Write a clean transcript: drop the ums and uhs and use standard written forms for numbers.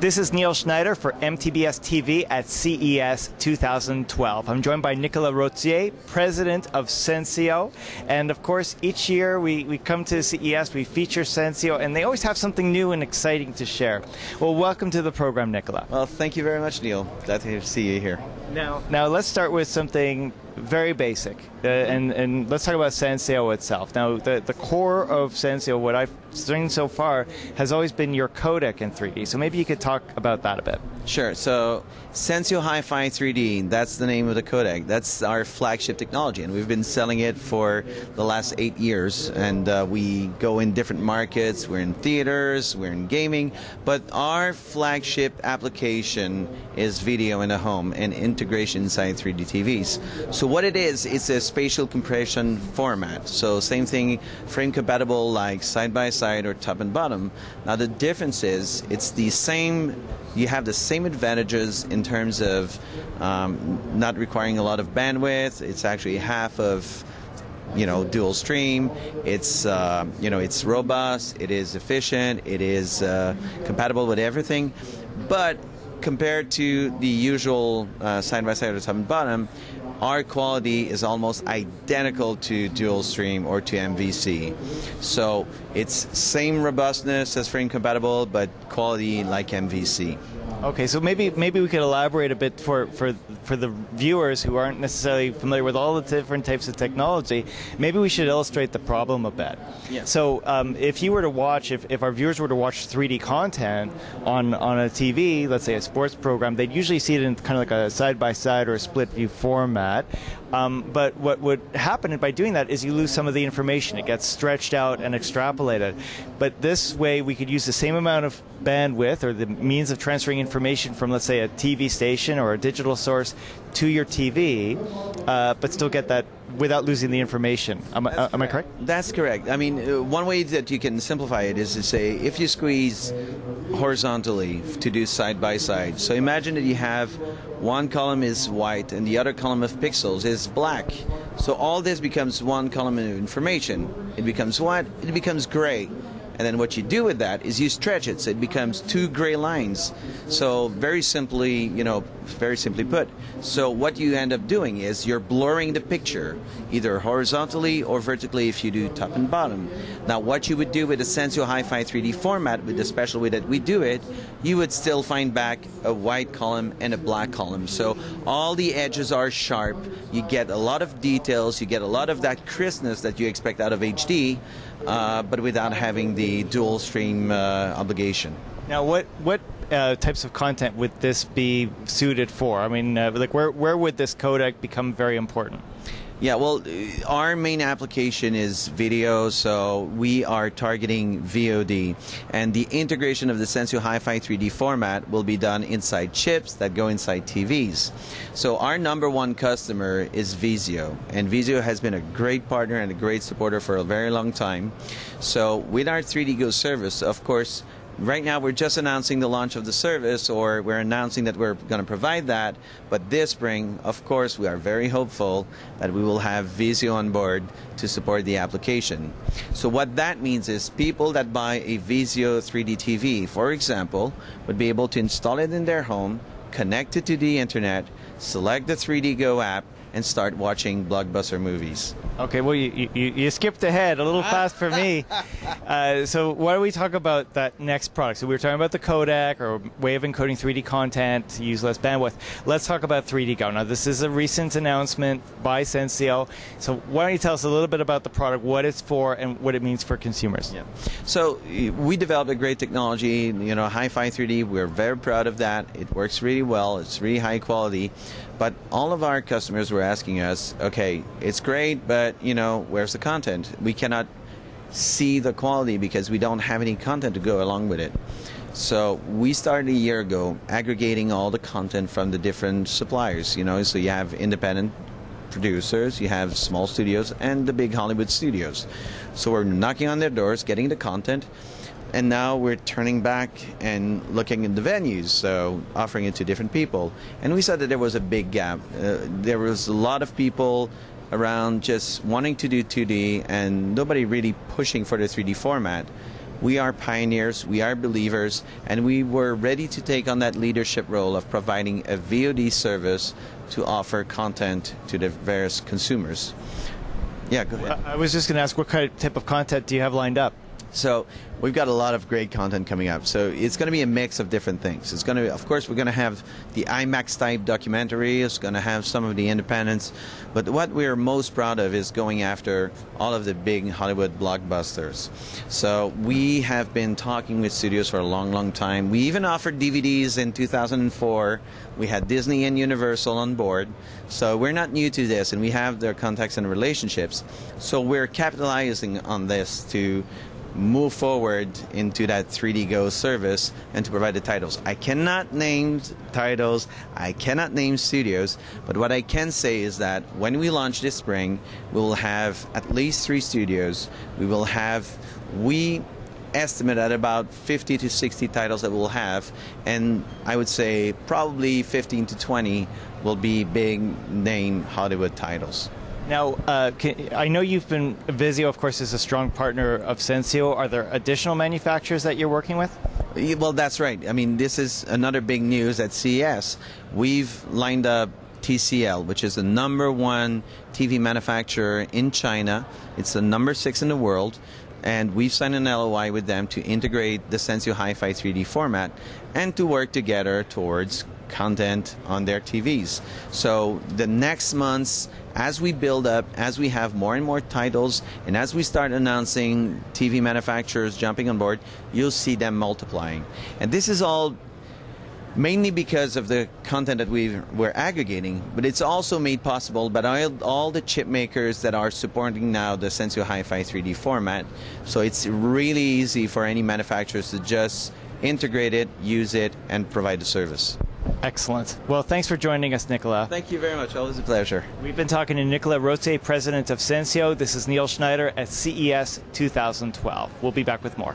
This is Neil Schneider for MTBS-TV at CES 2012. I'm joined by Nicolas Rotier, president of Sensio. And of course, each year we come to CES, we feature Sensio, and they always have something new and exciting to share. Well, welcome to the program, Nicolas. Well, thank you very much, Neil. Glad to see you here. Now let's start with something very basic, and let's talk about Sensio itself. Now, the core of Sensio, what I've seen so far, has always been your codec in 3D. So maybe you could talk about that a bit. Sure. So Sensio Hi-Fi 3D, that's the name of the codec. That's our flagship technology, and we've been selling it for the last 8 years. And we go in different markets. We're in theaters, we're in gaming, but our flagship application is video in the home and integration inside 3D TVs. So what it is, it's a spatial compression format. So same thing, frame compatible like side-by-side or top and bottom. Now the difference is, it's the same, you have the same advantages in terms of not requiring a lot of bandwidth. It's actually half of dual stream. It's it's robust, it is efficient, it is compatible with everything. But compared to the usual side-by-side or top and bottom, our quality is almost identical to dual stream or to MVC. So it's same robustness as frame compatible, but quality like MVC. Okay, so maybe we could elaborate a bit for the viewers who aren't necessarily familiar with all the different types of technology. Maybe we should illustrate the problem a bit. Yeah. So if you were to watch, if our viewers were to watch 3D content on a TV, let's say a sports program, they'd usually see it in kind of like a side-by-side or a split-view format. But what would happen by doing that is you lose some of the information. It gets stretched out and extrapolated. But this way we could use the same amount of bandwidth or the means of transferring information from, let's say, a TV station or a digital source to your TV, but still get that without losing the information. Am I correct? That's correct. I mean, one way that you can simplify it is to say, if you squeeze horizontally to do side by side, so imagine that you have one column is white and the other column of pixels is black. So all this becomes one column of information. It becomes what? It becomes gray. And then what you do with that is you stretch it, so it becomes two gray lines. So very simply put, so what you end up doing is you're blurring the picture, either horizontally or vertically if you do top and bottom. Now what you would do with the Sensio Hi-Fi 3D format, with the special way that we do it, you would still find back a white column and a black column. So all the edges are sharp, you get a lot of details, you get a lot of that crispness that you expect out of HD, but without having the dual stream obligation. Now, what types of content would this be suited for? I mean, like where would this codec become very important? Yeah, well, our main application is video, so we are targeting VOD. And the integration of the Sensio Hi-Fi 3D format will be done inside chips that go inside TVs. So our #1 customer is Vizio, and Vizio has been a great partner and a great supporter for a very long time. So with our 3D Go service, of course, right now we're just announcing the launch of the service, or we're announcing that we're going to provide that, but this spring, of course, we are very hopeful that we will have Vizio on board to support the application. So what that means is people that buy a Vizio 3D TV, for example, would be able to install it in their home, connect it to the internet, select the 3D Go app, and start watching blockbuster movies. Okay, well, you skipped ahead a little fast for me. So why don't we talk about that next product? So we were talking about the codec, or way of encoding 3D content to use less bandwidth. Let's talk about 3D Go. Now, this is a recent announcence by Sensio. So why don't you tell us a little bit about the product, what it's for, and what it means for consumers? Yeah. So we developed a great technology, Hi-Fi 3D. We're very proud of that. It works really well. It's really high quality. But all of our customers were asking us, okay, it's great, but where's the content? We cannot see the quality because we don't have any content to go along with it. So we started a year ago aggregating all the content from the different suppliers. So you have independent producers, you have small studios, and the big Hollywood studios. So we're knocking on their doors, getting the content. And now we're turning back and looking at the venues, so offering it to different people. And we saw that there was a big gap. There was a lot of people around just wanting to do 2D and nobody really pushing for the 3D format. We are pioneers, we are believers, and we were ready to take on that leadership role of providing a VOD service to offer content to the various consumers. Yeah, go ahead. I was just going to ask, what type of content do you have lined up? So we've got a lot of great content coming up. So it's going to be a mix of different things. It's going to, of course, we're going to have the IMAX type documentary. It's going to have some of the independents. But what we're most proud of is going after all of the big Hollywood blockbusters. So we have been talking with studios for a long, long time. We even offered DVDs in 2004. We had Disney and Universal on board. So we're not new to this, and we have their contacts and relationships. So we're capitalizing on this to move forward into that 3D Go service and to provide the titles. I cannot name titles, I cannot name studios, but what I can say is that when we launch this spring, we'll have at least 3 studios. We estimate at about 50 to 60 titles that we'll have, and I would say probably 15 to 20 will be big name Hollywood titles. Now, I know you've been, Vizio, of course, is a strong partner of Sensio. Are there additional manufacturers that you're working with? Well, that's right. I mean, this is another big news at CES. We've lined up TCL, which is the #1 TV manufacturer in China. It's the #6 in the world. And we've signed an LOI with them to integrate the Sensio Hi-Fi 3D format and to work together towards content on their TVs. So the next months, as we build up, as we have more and more titles, and as we start announcing TV manufacturers jumping on board, you'll see them multiplying. And this is all mainly because of the content that we're aggregating, but it's also made possible by all the chip makers that are supporting now the Sensio Hi-Fi 3D format. So it's really easy for any manufacturers to just integrate it, use it, and provide the service. Excellent. Well, thanks for joining us, Nicolas. Thank you very much. Always a pleasure. We've been talking to Nicolas Rote, president of Sensio. This is Neil Schneider at CES 2012. We'll be back with more.